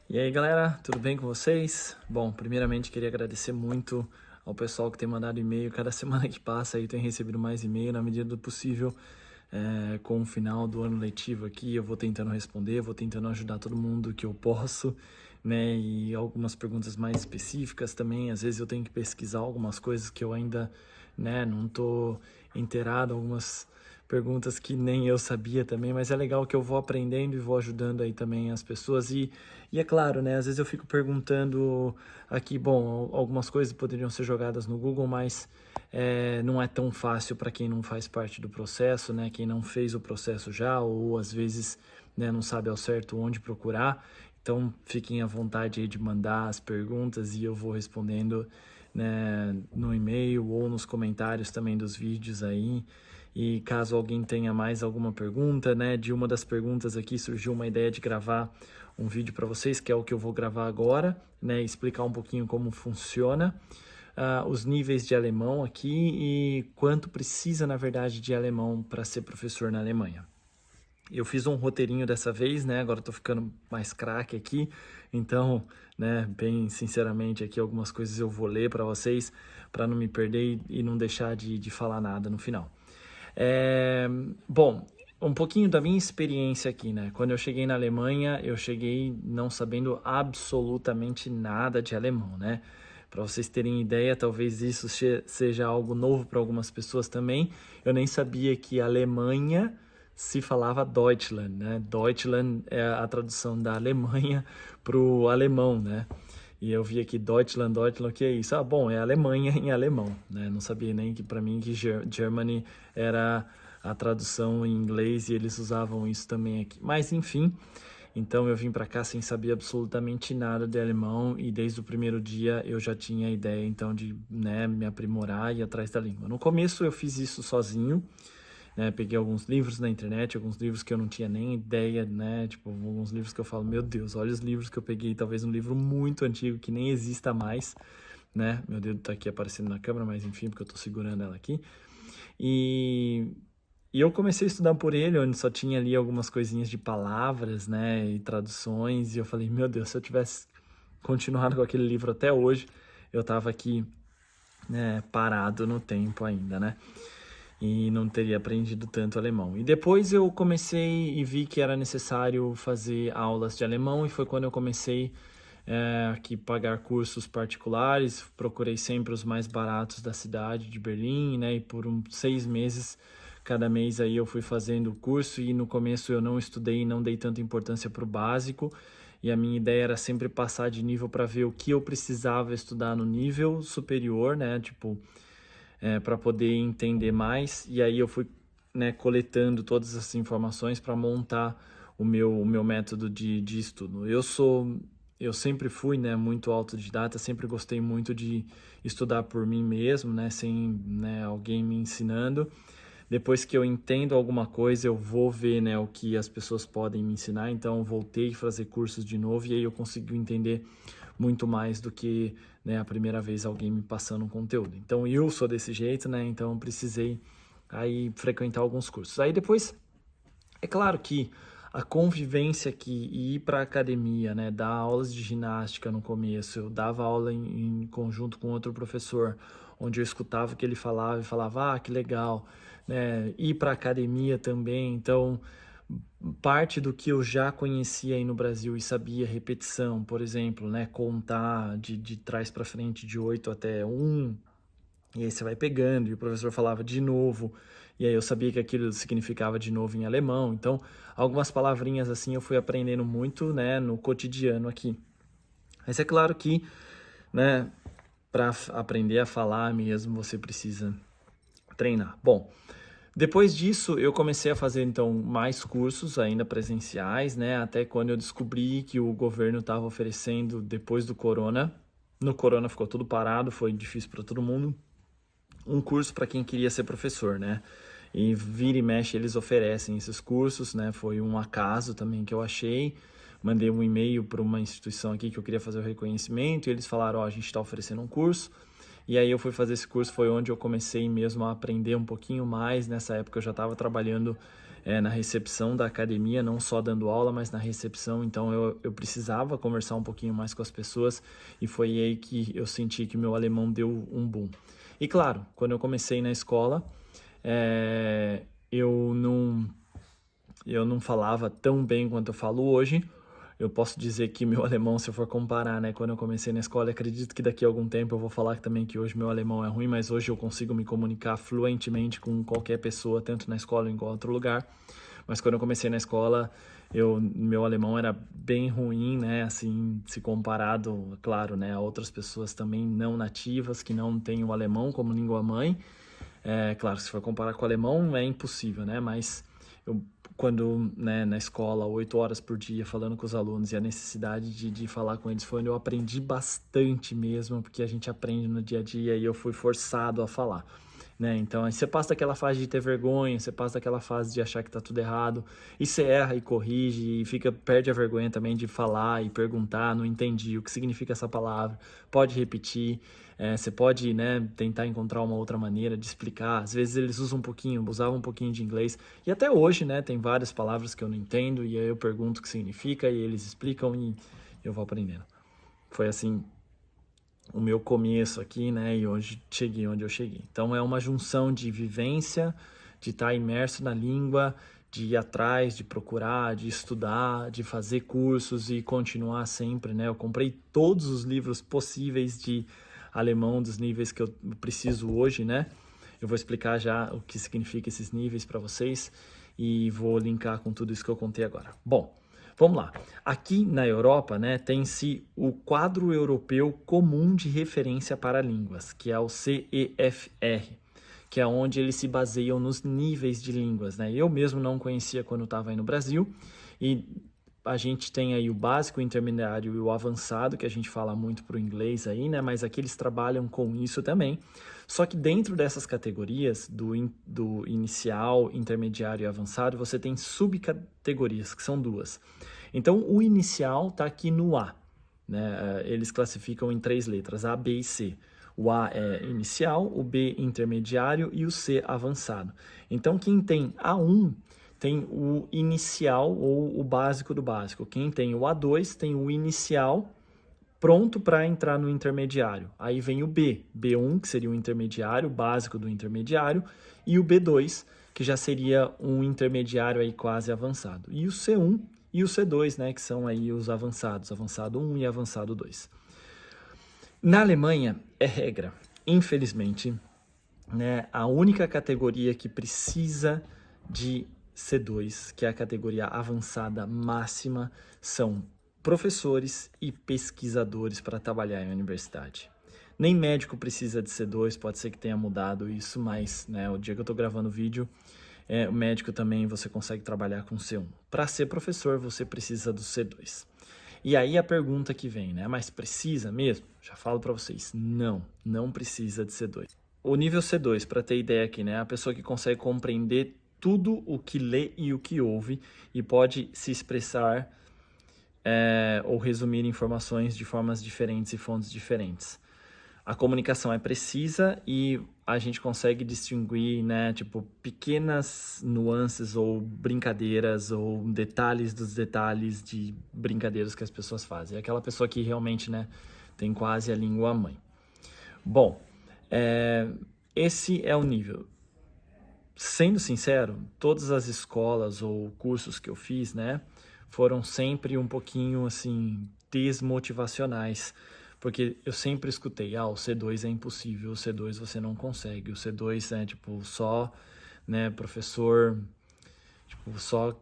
E aí, galera, tudo bem com vocês? Bom, primeiramente queria agradecer muito ao pessoal que tem mandado e-mail. Cada semana que passa aí tem recebido mais e-mail na medida do possível. Com o final do ano letivo aqui, eu vou tentando responder, vou tentando ajudar todo mundo que eu posso, né? E algumas perguntas mais específicas também. Às vezes eu tenho que pesquisar algumas coisas que eu ainda, né, não tô inteirado, algumas perguntas que nem eu sabia também, mas é legal que eu vou aprendendo e vou ajudando aí também as pessoas. E é claro, né? Às vezes eu fico perguntando aqui, bom, algumas coisas poderiam ser jogadas no Google, mas não é tão fácil para quem não faz parte do processo, né? Quem não fez o processo já, ou às vezes, né, não sabe ao certo onde procurar. Então, fiquem à vontade aí de mandar as perguntas e eu vou respondendo, né, no e-mail ou nos comentários também dos vídeos aí. E caso alguém tenha mais alguma pergunta, né, de uma das perguntas aqui surgiu uma ideia de gravar um vídeo para vocês, que é o que eu vou gravar agora, né, explicar um pouquinho como funciona os níveis de alemão aqui e quanto precisa, na verdade, de alemão para ser professor na Alemanha. Eu fiz um roteirinho dessa vez, né? Agora tô ficando mais craque aqui, então, né, bem sinceramente aqui algumas coisas eu vou ler para vocês, para não me perder e não deixar de falar nada no final. É, bom, um pouquinho da minha experiência aqui, né? Quando eu cheguei na Alemanha, eu cheguei não sabendo absolutamente nada de alemão, né? Para vocês terem ideia, talvez isso seja algo novo para algumas pessoas também. Eu nem sabia que Alemanha se falava Deutschland, né? Deutschland é a tradução da Alemanha para o alemão, né? E eu vi aqui Deutschland, Deutschland, o que é isso? Ah, bom, é Alemanha em alemão, né? Não sabia nem que para mim que Germany era a tradução em inglês e eles usavam isso também aqui. Mas enfim, então eu vim para cá sem saber absolutamente nada de alemão e desde o primeiro dia eu já tinha a ideia então de, né, me aprimorar e ir atrás da língua. No começo eu fiz isso sozinho, né? Peguei alguns livros na internet, alguns livros que eu não tinha nem ideia, né? Tipo, alguns livros que eu falo, meu Deus, olha os livros que eu peguei, talvez um livro muito antigo que nem exista mais, né? Meu dedo tá aqui aparecendo na câmera, mas enfim, porque eu tô segurando ela aqui. E, e eu comecei a estudar por ele, onde só tinha ali algumas coisinhas de palavras, né? E traduções, e eu falei, meu Deus, se eu tivesse continuado com aquele livro até hoje, eu tava aqui, né, parado no tempo ainda, né? E não teria aprendido tanto alemão. E depois eu comecei e vi que era necessário fazer aulas de alemão e foi quando eu comecei aqui pagar cursos particulares. Procurei sempre os mais baratos da cidade de Berlim, né? E por 6 meses cada mês aí eu fui fazendo o curso e no começo eu não estudei e não dei tanta importância para o básico. E a minha ideia era sempre passar de nível para ver o que eu precisava estudar no nível superior, né? Tipo, para poder entender mais. E aí eu fui, né, coletando todas essas informações para montar o meu método de estudo. Eu sempre fui, né, muito autodidata, sempre gostei muito de estudar por mim mesmo, né, sem, né, alguém me ensinando. Depois que eu entendo alguma coisa, eu vou ver, né, o que as pessoas podem me ensinar. Então, eu voltei a fazer cursos de novo e aí eu consegui entender muito mais do que, né, a primeira vez alguém me passando um conteúdo. Então, eu sou desse jeito, né? Então, precisei aí frequentar alguns cursos. Aí depois, é claro que a convivência aqui e ir para a academia, né, dar aulas de ginástica no começo, eu dava aula em conjunto com outro professor, onde eu escutava o que ele falava e falava, ah, que legal, né, ir para a academia também, então parte do que eu já conhecia aí no Brasil e sabia repetição, por exemplo, né, contar de trás para frente de 8 até 1, e aí você vai pegando, e o professor falava de novo, e aí eu sabia que aquilo significava de novo em alemão. Então, algumas palavrinhas assim eu fui aprendendo muito, né, no cotidiano aqui. Mas é claro que, né, para aprender a falar mesmo, você precisa treinar. Bom, depois disso, eu comecei a fazer então mais cursos ainda presenciais, né? Até quando eu descobri que o governo estava oferecendo depois do corona. No corona ficou tudo parado, foi difícil para todo mundo. Um curso para quem queria ser professor, né? E vira e mexe eles oferecem esses cursos, né? Foi um acaso também que eu achei. Mandei um e-mail para uma instituição aqui que eu queria fazer o reconhecimento e eles falaram, ó, a gente está oferecendo um curso. E aí eu fui fazer esse curso, foi onde eu comecei mesmo a aprender um pouquinho mais. Nessa época eu já estava trabalhando na recepção da academia, não só dando aula, mas na recepção. Então eu precisava conversar um pouquinho mais com as pessoas e foi aí que eu senti que meu alemão deu um boom. E claro, quando eu comecei na escola, eu não falava tão bem quanto eu falo hoje. Eu posso dizer que meu alemão, se eu for comparar, né, quando eu comecei na escola, acredito que daqui a algum tempo eu vou falar também que hoje meu alemão é ruim, mas hoje eu consigo me comunicar fluentemente com qualquer pessoa, tanto na escola ou em qualquer outro lugar. Mas quando eu comecei na escola, meu alemão era bem ruim, né, assim, se comparado, claro, né, a outras pessoas também não nativas, que não têm o alemão como língua mãe. Claro, se for comparar com o alemão, é impossível, né, mas quando, né, na escola, 8 horas por dia, falando com os alunos e a necessidade de falar com eles foi onde eu aprendi bastante mesmo, porque a gente aprende no dia a dia e eu fui forçado a falar, né? Então, aí você passa daquela fase de ter vergonha, você passa daquela fase de achar que tá tudo errado, e você erra e corrige, e perde a vergonha também de falar e perguntar, não entendi o que significa essa palavra, pode repetir. Você pode, né, tentar encontrar uma outra maneira de explicar. Às vezes eles usavam um pouquinho de inglês. E até hoje, né, tem várias palavras que eu não entendo e aí eu pergunto o que significa e eles explicam e eu vou aprendendo. Foi assim o meu começo aqui, né, e hoje cheguei onde eu cheguei. Então é uma junção de vivência, de estar imerso na língua, de ir atrás, de procurar, de estudar, de fazer cursos e continuar sempre, né? Eu comprei todos os livros possíveis de alemão dos níveis que eu preciso hoje, né? Eu vou explicar já o que significa esses níveis para vocês e vou linkar com tudo isso que eu contei agora. Bom, vamos lá. Aqui na Europa, né, tem-se o Quadro Europeu Comum de Referência para Línguas, que é o CEFR, que é onde eles se baseiam nos níveis de línguas, né? Eu mesmo não conhecia quando estava aí no Brasil e a gente tem aí o básico, o intermediário e o avançado, que a gente fala muito para o inglês aí, né? Mas aqui eles trabalham com isso também. Só que dentro dessas categorias, do inicial, intermediário e avançado, você tem subcategorias, que são duas. Então, o inicial está aqui no A, né? Eles classificam em 3 letras, A, B e C. O A é inicial, o B intermediário e o C avançado. Então, quem tem A1 tem o inicial ou o básico do básico. Quem tem o A2 tem o inicial pronto para entrar no intermediário. Aí vem o B, B1, que seria o intermediário, básico do intermediário, e o B2, que já seria um intermediário aí quase avançado. E o C1 e o C2, né, que são aí os avançados, avançado 1 e avançado 2. Na Alemanha é regra, infelizmente, né, a única categoria que precisa de C2, que é a categoria avançada máxima, são professores e pesquisadores para trabalhar em universidade. Nem médico precisa de C2, pode ser que tenha mudado isso, mas, né, o dia que eu estou gravando o vídeo, o médico também você consegue trabalhar com C1. Para ser professor, você precisa do C2. E aí a pergunta que vem, né, mas precisa mesmo? Já falo para vocês, não precisa de C2. O nível C2, para ter ideia aqui, né, é a pessoa que consegue compreender tudo o que lê e o que ouve e pode se expressar ou resumir informações de formas diferentes e fontes diferentes. A comunicação é precisa e a gente consegue distinguir, né, tipo, pequenas nuances ou brincadeiras ou detalhes dos detalhes de brincadeiras que as pessoas fazem. É aquela pessoa que realmente, né, tem quase a língua mãe. Bom, esse é o nível. Sendo sincero, todas as escolas ou cursos que eu fiz, né, foram sempre um pouquinho, assim, desmotivacionais, porque eu sempre escutei, o C2 é impossível, o C2 você não consegue, o C2 é, tipo, só, né, professor, tipo, só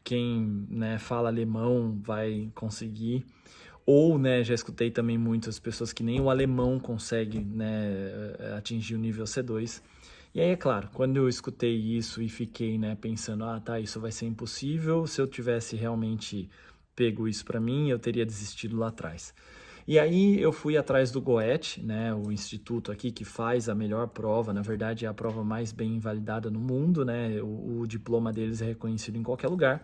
quem, né, fala alemão vai conseguir. Ou, né, já escutei também muitas pessoas que nem o alemão consegue, né, atingir o nível C2. E aí, é claro, quando eu escutei isso e fiquei, né, pensando, tá, isso vai ser impossível, se eu tivesse realmente pego isso para mim, eu teria desistido lá atrás. E aí eu fui atrás do GOET, né, o instituto aqui que faz a melhor prova, na verdade é a prova mais bem validada no mundo, né, o diploma deles é reconhecido em qualquer lugar.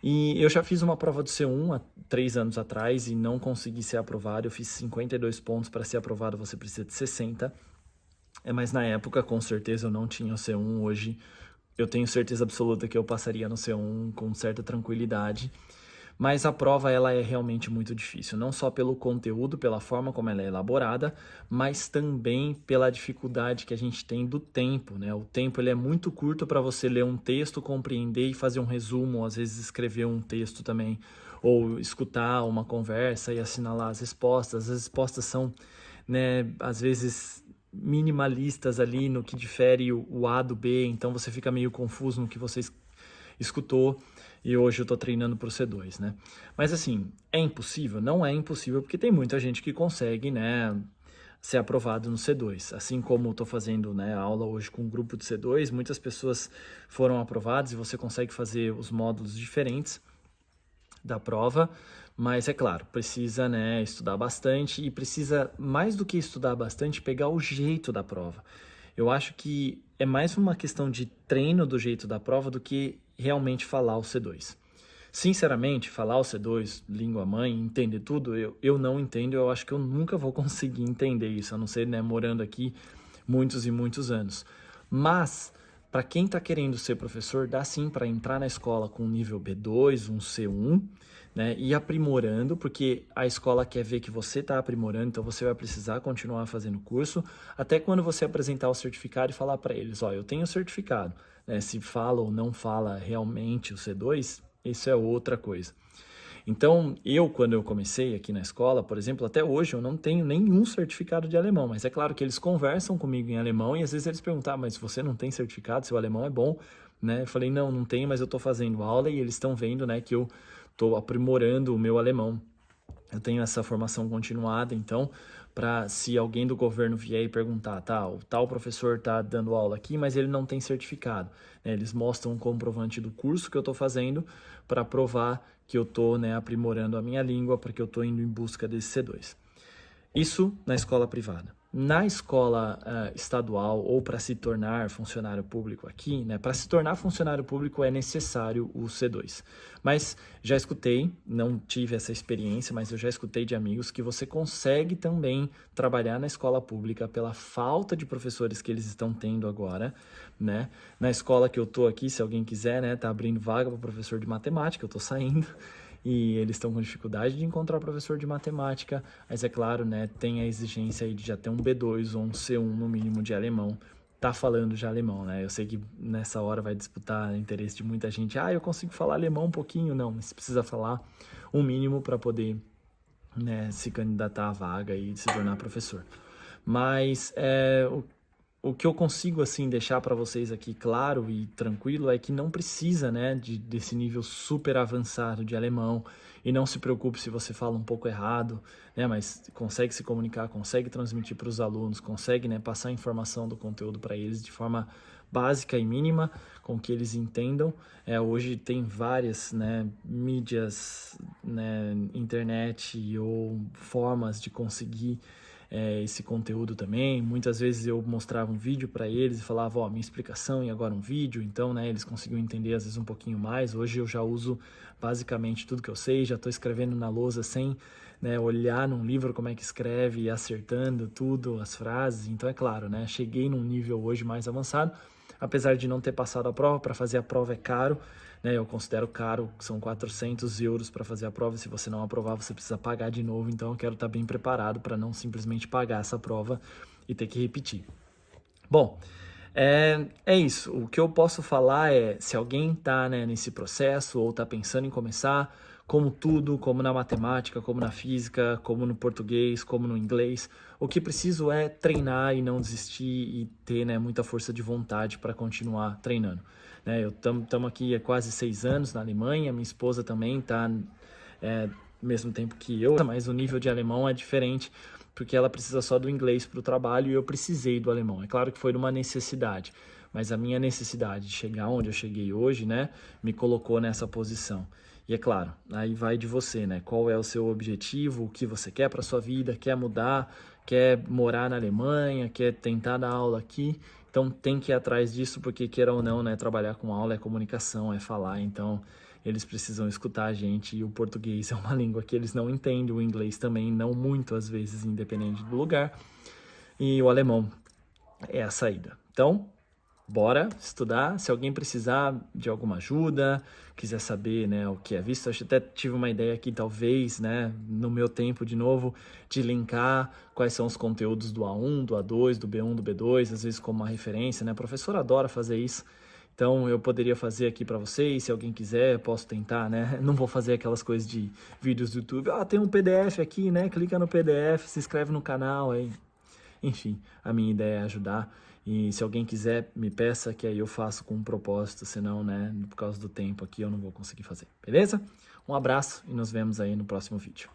E eu já fiz uma prova do C1 há 3 anos atrás e não consegui ser aprovado, eu fiz 52 pontos, para ser aprovado você precisa de 60. Mas na época, com certeza, eu não tinha o C1, hoje eu tenho certeza absoluta que eu passaria no C1 com certa tranquilidade. Mas a prova ela é realmente muito difícil, não só pelo conteúdo, pela forma como ela é elaborada, mas também pela dificuldade que a gente tem do tempo, né? O tempo ele é muito curto para você ler um texto, compreender e fazer um resumo, ou às vezes escrever um texto também, ou escutar uma conversa e assinalar as respostas. As respostas são, né, às vezes minimalistas ali no que difere o A do B, então você fica meio confuso no que você escutou, e hoje eu tô treinando pro C2, né? Mas assim, é impossível? Não é impossível, porque tem muita gente que consegue, né, ser aprovado no C2. Assim como eu tô fazendo, né, aula hoje com um grupo de C2, muitas pessoas foram aprovadas e você consegue fazer os módulos diferentes da prova, mas é claro, precisa, né, estudar bastante e precisa, mais do que estudar bastante, pegar o jeito da prova. Eu acho que é mais uma questão de treino do jeito da prova do que realmente falar o C2. Sinceramente, falar o C2, língua mãe, entender tudo, eu não entendo, eu acho que eu nunca vou conseguir entender isso, a não ser, né, morando aqui muitos e muitos anos. Mas, para quem está querendo ser professor, dá sim para entrar na escola com um nível B2, um C1, né, e aprimorando, porque a escola quer ver que você está aprimorando, então você vai precisar continuar fazendo curso, até quando você apresentar o certificado e falar para eles, ó, eu tenho o certificado, né, se fala ou não fala realmente o C2, isso é outra coisa. Então, quando eu comecei aqui na escola, por exemplo, até hoje eu não tenho nenhum certificado de alemão, mas é claro que eles conversam comigo em alemão e às vezes eles perguntam, mas você não tem certificado, seu alemão é bom, né? Eu falei, não, não tenho, mas eu tô fazendo aula e eles estão vendo, né, que eu tô aprimorando o meu alemão. Eu tenho essa formação continuada, então, para se alguém do governo vier e perguntar, tá, o tal professor está dando aula aqui, mas ele não tem certificado, né? Eles mostram um comprovante do curso que eu estou fazendo para provar que eu estou, né, aprimorando a minha língua, porque eu estou indo em busca desse C2. Isso na escola privada. Na escola estadual ou para se tornar funcionário público aqui, né? Para se tornar funcionário público é necessário o C2. Mas já escutei, não tive essa experiência, mas eu já escutei de amigos que você consegue também trabalhar na escola pública pela falta de professores que eles estão tendo agora, né? Na escola que eu tô aqui, se alguém quiser, né, tá abrindo vaga para professor de matemática, eu tô saindo e eles estão com dificuldade de encontrar professor de matemática, mas é claro, né, tem a exigência aí de já ter um B2 ou um C1 no mínimo de alemão, tá falando já alemão, né? Eu sei que nessa hora vai disputar interesse de muita gente, eu consigo falar alemão um pouquinho, não, mas precisa falar um mínimo para poder, né, se candidatar à vaga e se tornar professor. Mas o que eu consigo assim deixar para vocês aqui claro e tranquilo é que não precisa, né, desse nível super avançado de alemão, e não se preocupe se você fala um pouco errado, né, mas consegue se comunicar, consegue transmitir para os alunos, consegue, né, passar a informação do conteúdo para eles de forma básica e mínima, com que eles entendam. Hoje tem várias, né, mídias, né, internet ou formas de conseguir esse conteúdo também. Muitas vezes eu mostrava um vídeo para eles e falava, ó, minha explicação e agora um vídeo, então, né, eles conseguiam entender às vezes um pouquinho mais. Hoje eu já uso basicamente tudo que eu sei, já estou escrevendo na lousa sem, né, olhar num livro como é que escreve e acertando tudo, as frases. Então, é claro, né, cheguei num nível hoje mais avançado, apesar de não ter passado a prova. Para fazer a prova é caro, né, eu considero caro, são 400 euros para fazer a prova, se você não aprovar você precisa pagar de novo, então eu quero estar bem preparado para não simplesmente pagar essa prova e ter que repetir. Bom, é isso, o que eu posso falar é, se alguém está, né, nesse processo ou está pensando em começar, como tudo, como na matemática, como na física, como no português, como no inglês, o que preciso é treinar e não desistir e ter, né, muita força de vontade para continuar treinando. Né, estamos aqui há quase 6 anos na Alemanha, minha esposa também está mesmo tempo que eu, mas o nível de alemão é diferente, porque ela precisa só do inglês para o trabalho e eu precisei do alemão. É claro que foi uma necessidade, mas a minha necessidade de chegar onde eu cheguei hoje, né, me colocou nessa posição. E é claro, aí vai de você, né? Qual é o seu objetivo, o que você quer para sua vida, quer mudar, quer morar na Alemanha, quer tentar dar aula aqui. Então tem que ir atrás disso, porque queira ou não, né, trabalhar com aula é comunicação, é falar, então eles precisam escutar a gente, e o português é uma língua que eles não entendem, o inglês também não muito, às vezes, independente do lugar, e o alemão é a saída. Então, bora estudar. Se alguém precisar de alguma ajuda, quiser saber, né, o que é visto, eu até tive uma ideia aqui, talvez, né, no meu tempo de novo, de linkar quais são os conteúdos do A1, do A2, do B1, do B2, às vezes como uma referência, né? A professora adora fazer isso. Então, eu poderia fazer aqui para vocês, se alguém quiser, posso tentar, né? Não vou fazer aquelas coisas de vídeos do YouTube. Ah, tem um PDF aqui, né? Clica no PDF, se inscreve no canal aí. Enfim, a minha ideia é ajudar. E se alguém quiser, me peça, que aí eu faço com um propósito, senão, né, por causa do tempo aqui, eu não vou conseguir fazer. Beleza? Um abraço e nos vemos aí no próximo vídeo.